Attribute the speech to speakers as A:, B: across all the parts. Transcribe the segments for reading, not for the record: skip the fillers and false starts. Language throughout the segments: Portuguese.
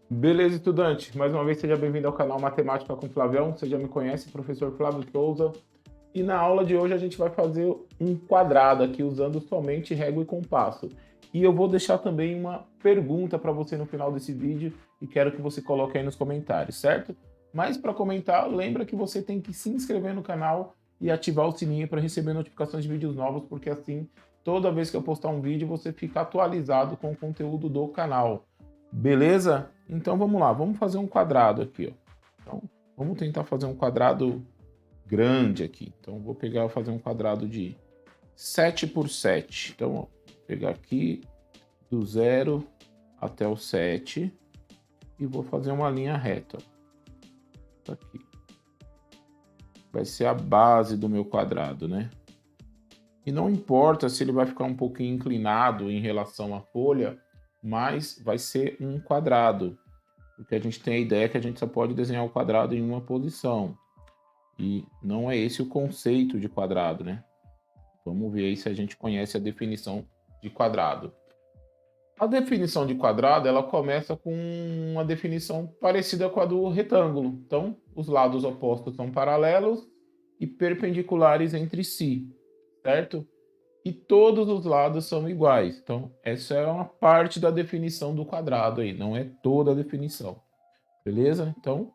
A: Beleza, estudante? Mais uma vez, seja bem-vindo ao canal Matemática com Flavião. Você já me conhece, professor Flávio Souza. E na aula de hoje a gente vai fazer um quadrado aqui usando somente régua e compasso. E eu vou deixar também uma pergunta para você no final desse vídeo e quero que você coloque aí nos comentários, certo? Mas para comentar, lembra que você tem que se inscrever no canal e ativar o sininho para receber notificações de vídeos novos, porque assim, toda vez que eu postar um vídeo, você fica atualizado com o conteúdo do canal. Beleza? Então vamos lá, vamos fazer um quadrado aqui, ó. Então, vamos tentar fazer um quadrado grande aqui. Então vou pegar e fazer um quadrado de 7 por 7. Então, ó, vou pegar aqui do 0 até o 7 e vou fazer uma linha reta. Ó. Aqui. Vai ser a base do meu quadrado, né? E não importa se ele vai ficar um pouquinho inclinado em relação à folha, mas vai ser um quadrado. Porque a gente tem a ideia que a gente só pode desenhar o quadrado em uma posição. E não é esse o conceito de quadrado, né? Vamos ver aí se a gente conhece a definição de quadrado. A definição de quadrado, ela começa com uma definição parecida com a do retângulo. Então, os lados opostos são paralelos e perpendiculares entre si, certo? E todos os lados são iguais. Então, essa é uma parte da definição do quadrado aí, não é toda a definição. Beleza? Então,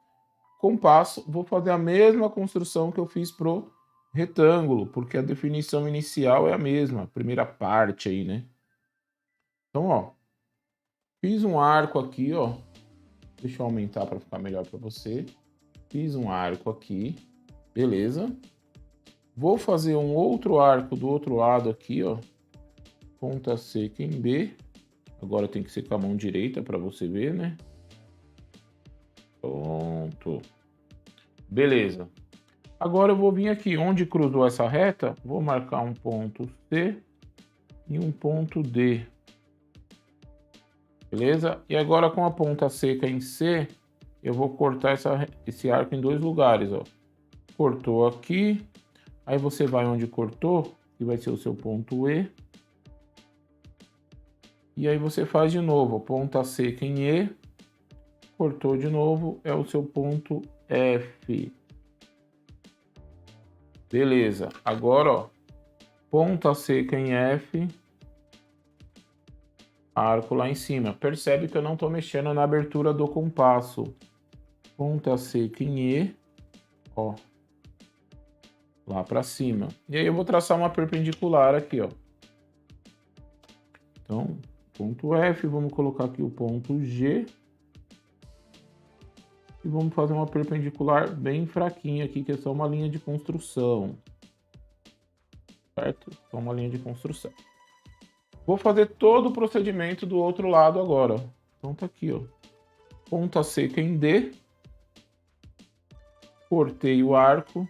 A: compasso, vou fazer a mesma construção que eu fiz pro retângulo, porque a definição inicial é a mesma, a primeira parte aí, né? Então, ó, fiz um arco aqui, ó. Deixa eu aumentar para ficar melhor para você. Fiz um arco aqui, beleza? Vou fazer um outro arco do outro lado aqui, ó. Ponta seca em B. Agora tem que ser com a mão direita para você ver, né? Pronto. Beleza. Agora eu vou vir aqui, onde cruzou essa reta, vou marcar um ponto C e um ponto D. Beleza? E agora com a ponta seca em C, eu vou cortar esse arco em dois lugares, ó. Cortou aqui, aí você vai onde cortou, que vai ser o seu ponto E. E aí você faz de novo, ponta seca em E, cortou de novo, é o seu ponto F. Beleza, agora, ó, ponta seca em F, arco lá em cima. Percebe que eu não estou mexendo na abertura do compasso. Ponta seca em E, ó, lá para cima. E aí eu vou traçar uma perpendicular aqui, ó. Então, ponto F, vamos colocar aqui o ponto G. E vamos fazer uma perpendicular bem fraquinha aqui, que é só uma linha de construção. Certo? Só uma linha de construção. Vou fazer todo o procedimento do outro lado agora. Então tá aqui, ó. Ponta seca em D. Cortei o arco.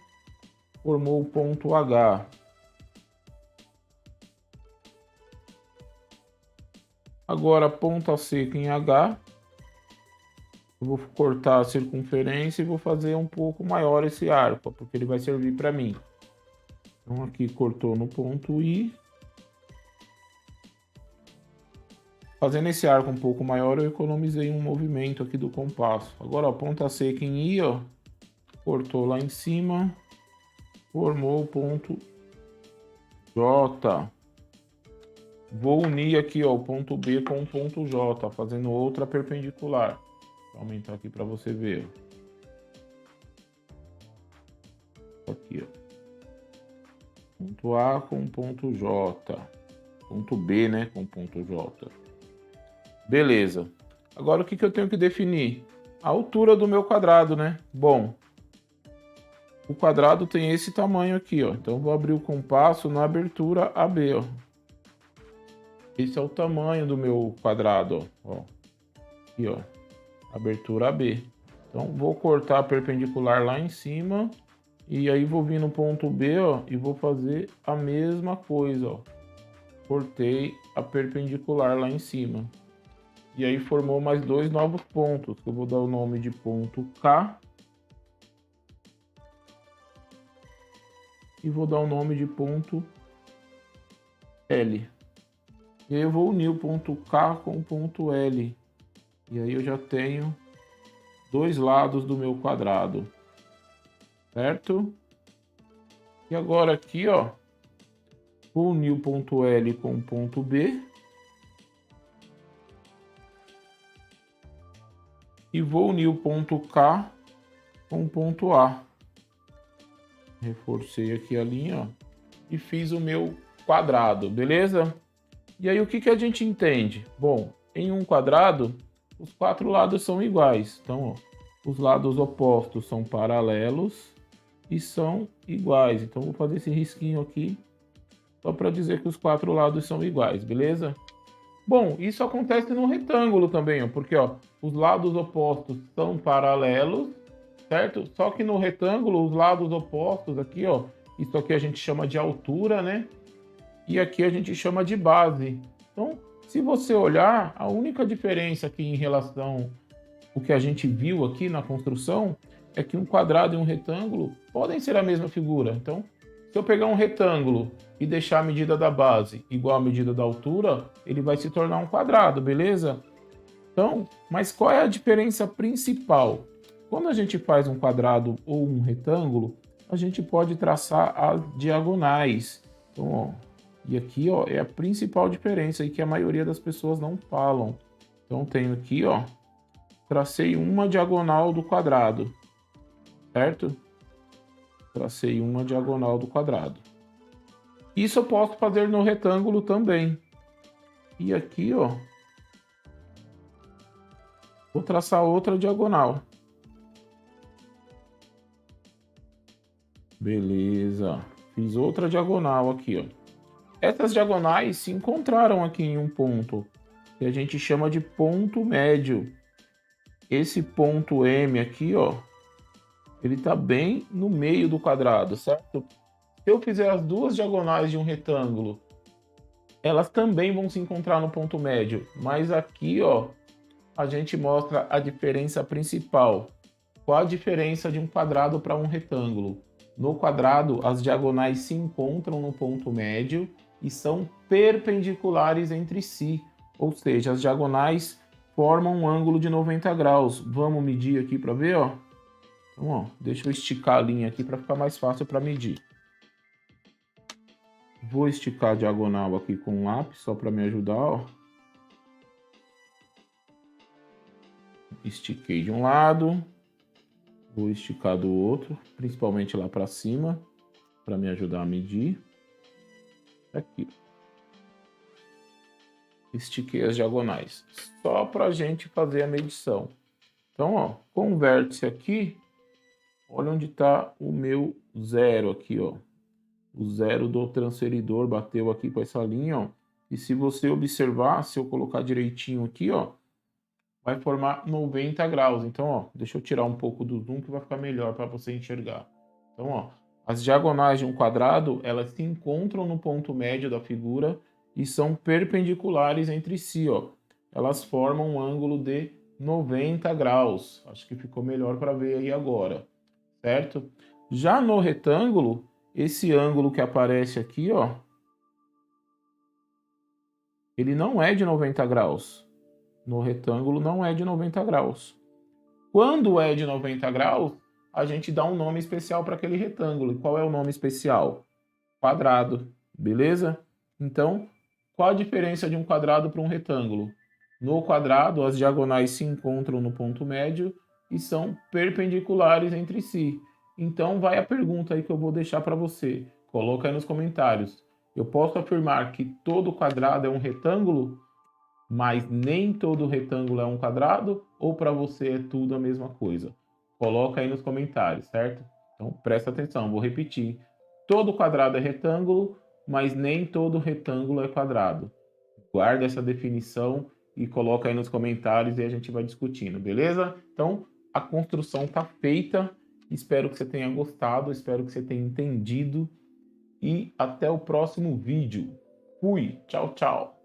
A: Formou o ponto H. Agora ponta seca em H. Eu vou cortar a circunferência e vou fazer um pouco maior esse arco, porque ele vai servir para mim. Então aqui cortou no ponto I. Fazendo esse arco um pouco maior, eu economizei um movimento aqui do compasso. Agora, ó, ponta seca em I, ó, cortou lá em cima, formou o ponto J. Vou unir aqui, ó, o ponto B com o ponto J, fazendo outra perpendicular. Vou aumentar aqui para você ver. Aqui, ó. Ponto A com ponto J. Ponto B, né, com ponto J. Beleza. Agora o que eu tenho que definir? A altura do meu quadrado, né? Bom, o quadrado tem esse tamanho aqui, ó. Então vou abrir o compasso na abertura AB, ó. Esse é o tamanho do meu quadrado, ó. Aqui, ó. Abertura AB. Então vou cortar a perpendicular lá em cima e aí vou vir no ponto B, ó, e vou fazer a mesma coisa, ó. Cortei a perpendicular lá em cima. E aí formou mais dois novos pontos, que eu vou dar o nome de ponto K. E vou dar o nome de ponto L. E aí eu vou unir o ponto K com o ponto L. E aí eu já tenho dois lados do meu quadrado, certo? E agora aqui, ó, vou unir o ponto L com o ponto B. E vou unir o ponto K com o ponto A. Reforcei aqui a linha, ó, e fiz o meu quadrado, beleza? E aí o que a gente entende? Bom, em um quadrado, os quatro lados são iguais. Então, ó, os lados opostos são paralelos e são iguais. Então, vou fazer esse risquinho aqui só para dizer que os quatro lados são iguais, beleza? Bom, isso acontece no retângulo também, ó, porque ó, os lados opostos são paralelos, certo? Só que no retângulo, os lados opostos aqui, ó, isso aqui a gente chama de altura, né? E aqui a gente chama de base. Então, se você olhar, a única diferença aqui em relação ao que a gente viu aqui na construção é que um quadrado e um retângulo podem ser a mesma figura. Então, se eu pegar um retângulo e deixar a medida da base igual à medida da altura, ele vai se tornar um quadrado, beleza? Então, mas qual é a diferença principal? Quando a gente faz um quadrado ou um retângulo, a gente pode traçar as diagonais. Então, ó, e aqui, ó, é a principal diferença e que a maioria das pessoas não falam. Então, tenho aqui, ó, tracei uma diagonal do quadrado, certo? Tracei uma diagonal do quadrado. Isso eu posso fazer no retângulo também. E aqui, ó, vou traçar outra diagonal. Beleza. Fiz outra diagonal aqui, ó. Essas diagonais se encontraram aqui em um ponto, que a gente chama de ponto médio. Esse ponto M aqui, ó, ele está bem no meio do quadrado, certo? Se eu fizer as duas diagonais de um retângulo, elas também vão se encontrar no ponto médio. Mas aqui, ó, a gente mostra a diferença principal. Qual a diferença de um quadrado para um retângulo? No quadrado, as diagonais se encontram no ponto médio e são perpendiculares entre si. Ou seja, as diagonais formam um ângulo de 90 graus. Vamos medir aqui para ver, ó. Então, ó, deixa eu esticar a linha aqui para ficar mais fácil para medir. Vou esticar a diagonal aqui com um lápis, só para me ajudar, ó. Estiquei de um lado, vou esticar do outro, principalmente lá para cima, para me ajudar a medir. Aqui. Estiquei as diagonais, só para a gente fazer a medição. Então, ó, com o vértice aqui, olha onde está o meu zero aqui, ó. O zero do transferidor bateu aqui com essa linha, ó. E se você observar, se eu colocar direitinho aqui, ó, vai formar 90 graus. Então, ó, deixa eu tirar um pouco do zoom que vai ficar melhor para você enxergar. Então, ó, as diagonais de um quadrado, elas se encontram no ponto médio da figura e são perpendiculares entre si, ó. Elas formam um ângulo de 90 graus. Acho que ficou melhor para ver aí agora, certo? Já no retângulo, esse ângulo que aparece aqui, ó, ele não é de 90 graus. No retângulo não é de 90 graus. Quando é de 90 graus, a gente dá um nome especial para aquele retângulo. E qual é o nome especial? Quadrado, beleza? Então, qual a diferença de um quadrado para um retângulo? No quadrado, as diagonais se encontram no ponto médio e são perpendiculares entre si. Então, vai a pergunta aí que eu vou deixar para você. Coloca aí nos comentários. Eu posso afirmar que todo quadrado é um retângulo, mas nem todo retângulo é um quadrado? Ou para você é tudo a mesma coisa? Coloca aí nos comentários, certo? Então, presta atenção, vou repetir. Todo quadrado é retângulo, mas nem todo retângulo é quadrado. Guarda essa definição e coloca aí nos comentários e a gente vai discutindo, beleza? Então, a construção está feita. Espero que você tenha gostado, espero que você tenha entendido. E até o próximo vídeo. Fui, tchau, tchau.